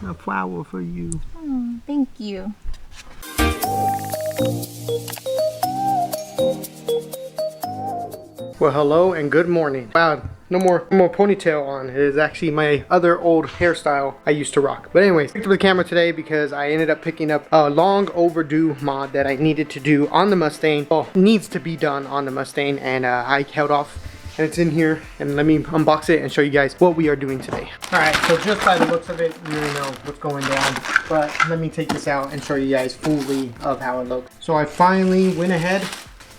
A flower for you. Oh, thank you. Well, hello and good morning. Wow, no more ponytail on. It is actually my other old hairstyle I used to rock. But anyways, picked up the camera today because I ended up picking up a long overdue mod that I needed to do on the Mustang. Well, needs to be done on the Mustang, and I held off. And it's in here, and let me unbox it and show you guys what we are doing today. All right, so just by the looks of it, you already know what's going down, but let me take this out and show you guys fully of how it looks. So I finally went ahead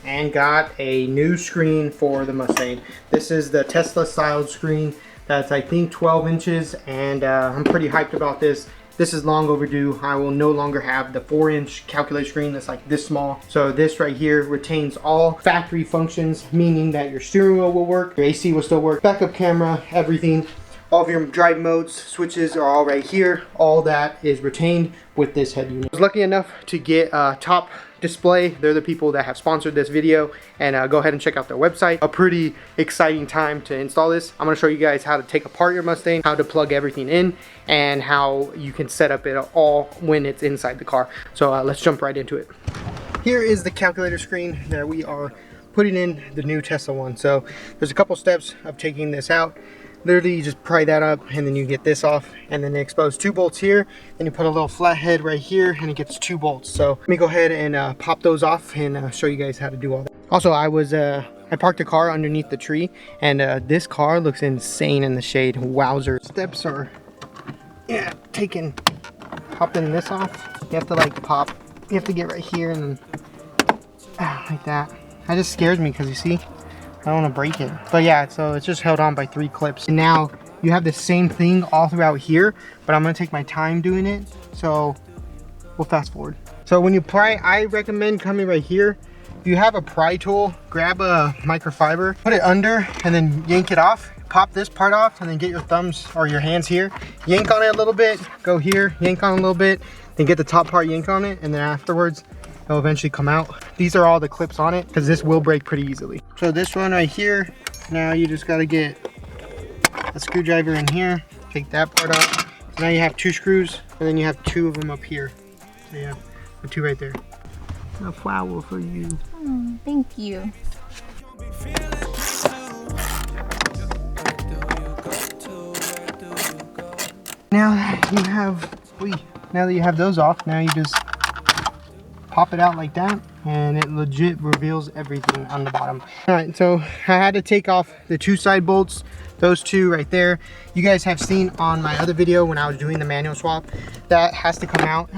and got a new screen for the Mustang. This is the Tesla styled screen that's, I think, 12 inches, and I'm pretty hyped about this. This is long overdue. I will no longer have the 4-inch calculator screen that's like this small. So this right here retains all factory functions, meaning that your steering wheel will work, your AC will still work, backup camera, everything. All of your drive modes, switches are all right here. All that is retained with this head unit. I was lucky enough to get Top Display. They're the people that have sponsored this video, and go ahead and check out their website. A pretty exciting time to install this. I'm going to show you guys how to take apart your Mustang, how to plug everything in, and how you can set up it all when it's inside the car. So let's jump right into it. Here is the calculator screen that we are putting in the new Tesla one. So there's a couple steps of taking this out. Literally, you just pry that up and then you get this off, and then they expose 2 bolts here. Then you put a little flathead right here and it gets 2 bolts. So let me go ahead and pop those off and show you guys how to do all that. Also, I parked the car underneath the tree, and this car looks insane in the shade. Wowzer. Steps are, yeah, popping this off. You have to like pop, you have to get right here and then like that. That just scares me because you see, I don't want to break it. But yeah, so it's just held on by 3 clips. And now you have the same thing all throughout here, but I'm going to take my time doing it. So we'll fast forward. So when you pry, I recommend coming right here. If you have a pry tool, grab a microfiber, put it under, and then yank it off. Pop this part off, and then get your thumbs or your hands here. Yank on it a little bit, go here, yank on it a little bit, then get the top part, yank on it, and then afterwards, it'll eventually come out. These are all the clips on it, because this will break pretty easily. So this one right here, now you just got to get a screwdriver in here, take that part out. So now you have 2 screws, and then you have 2 of them up here. So you have the 2 right there. A flower for you. Oh, thank you. Now that you have those off, now you just pop it out like that, and it legit reveals everything on the bottom. All right, so I had to take off the 2 side bolts, those 2 right there. You guys have seen on my other video when I was doing the manual swap, that has to come out.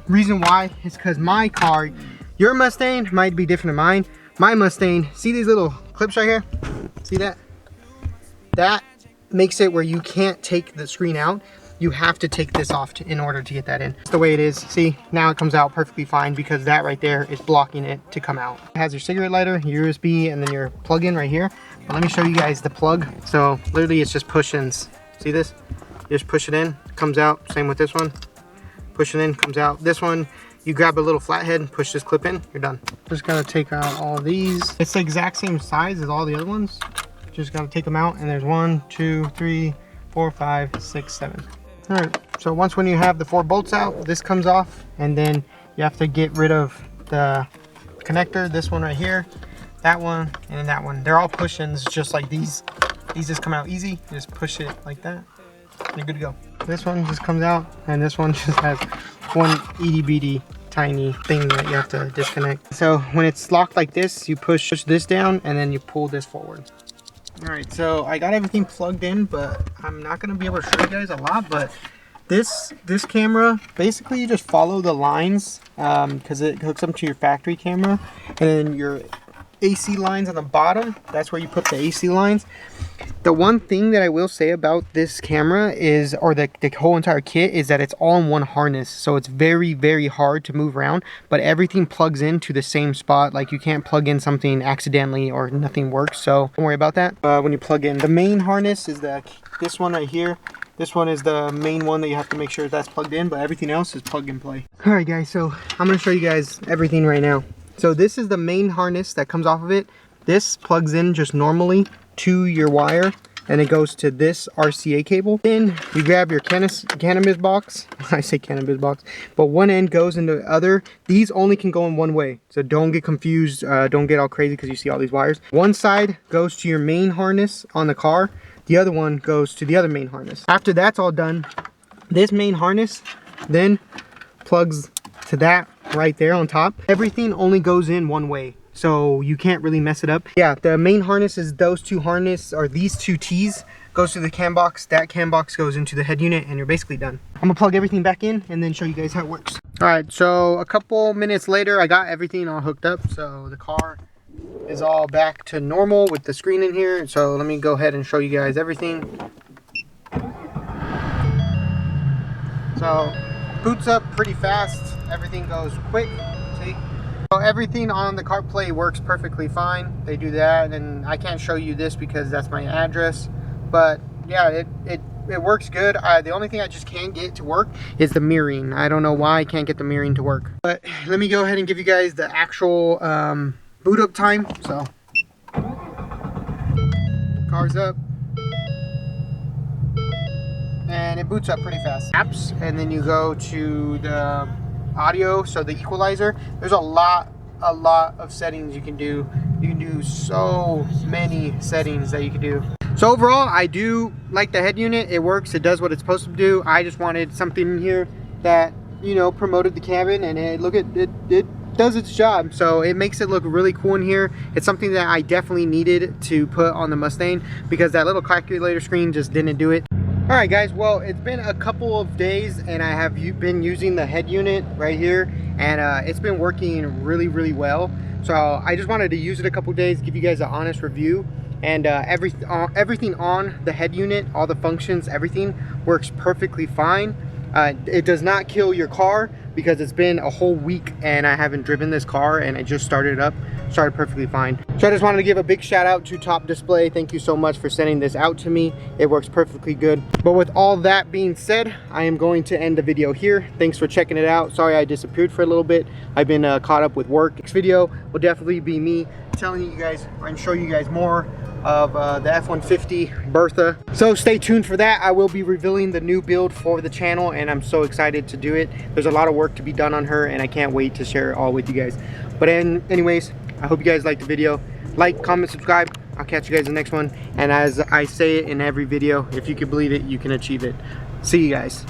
Reason why is because my car, your Mustang might be different than mine. My Mustang, see these little clips right here? See that? That makes it where you can't take the screen out. You have to take this off in order to get that in. It's the way it is. See, now it comes out perfectly fine because that right there is blocking it to come out. It has your cigarette lighter, your USB, and then your plug-in right here. But let me show you guys the plug. So literally it's just push-ins. See this? You just push it in, comes out. Same with this one. Push it in, comes out. This one, you grab a little flathead, push this clip in, you're done. Just gotta take out all these. It's the exact same size as all the other ones. Just gotta take them out, and there's 1, 2, 3, 4, 5, 6, 7. All right, so when you have the 4 bolts out, this comes off, and then you have to get rid of the connector, this one right here, that one, and then that one. They're all push-ins just like these. These just come out easy. You just push it like that, and you're good to go. This one just comes out, and this one just has one itty-bitty tiny thing that you have to disconnect. So when it's locked like this, you push this down, and then you pull this forward. Alright, so I got everything plugged in, but I'm not going to be able to show you guys a lot, but this camera, basically you just follow the lines because it hooks up to your factory camera, and then your AC lines on the bottom, that's where you put the AC lines. The one thing that I will say about this camera is, or the whole entire kit, is that it's all in one harness. So it's very, very hard to move around, but everything plugs into the same spot. Like you can't plug in something accidentally or nothing works. So don't worry about that. When you plug in, the main harness is this one right here. This one is the main one that you have to make sure that's plugged in, but everything else is plug and play. All right guys, so I'm gonna show you guys everything right now. So this is the main harness that comes off of it. This plugs in just normally to your wire and it goes to this RCA cable. Then you grab your cannabis box. I say cannabis box, but one end goes into the other. These only can go in one way, so don't get confused. Don't get all crazy because you see all these wires. One side goes to your main harness on the car. The other one goes to the other main harness. After that's all done, this main harness then plugs to that right there on top. Everything only goes in one way, so you can't really mess it up. Yeah, the main harness is those two harness, or these two T's, goes to the cam box. That cam box goes into the head unit, and you're basically done. I'm gonna plug everything back in and then show you guys how it works. All right, so a couple minutes later, I got everything all hooked up. So the car is all back to normal with the screen in here. So let me go ahead and show you guys everything. So boots up pretty fast. Everything goes quick. See? So everything on the CarPlay works perfectly fine. They do that, and I can't show you this because that's my address. But yeah, it works good. The only thing I just can't get to work is the mirroring. I don't know why I can't get the mirroring to work. But let me go ahead and give you guys the actual boot up time. So car's up, and it boots up pretty fast. Apps, and then you go to the audio, so the equalizer. There's a lot of settings you can do. You can do so many settings that you can do. So overall, I do like the head unit. It works, it does what it's supposed to do. I just wanted something in here that, you know, promoted the cabin, and it does its job. So it makes it look really cool in here. It's something that I definitely needed to put on the Mustang because that little calculator screen just didn't do it. All right guys, well, it's been a couple of days and I have been using the head unit right here, and it's been working really well. So I just wanted to use it a couple days, give you guys an honest review. And everything on the head unit, all the functions, everything works perfectly fine. It does not kill your car because it's been a whole week and I haven't driven this car, and I just started perfectly fine. So I just wanted to give a big shout out to Top Display. Thank you so much for sending this out to me. It works perfectly good. But with all that being said, I am going to end the video here. Thanks for checking it out. Sorry I disappeared for a little bit. I've been caught up with work. Next video will definitely be me telling you guys and show you guys more of the F-150 Bertha. So stay tuned for that. I will be revealing the new build for the channel, and I'm so excited to do it. There's a lot of work to be done on her, and I can't wait to share it all with you guys. But anyways, I hope you guys liked the video. Like, comment, subscribe. I'll catch you guys in the next one. And as I say it in every video, if you can believe it, you can achieve it. See you guys.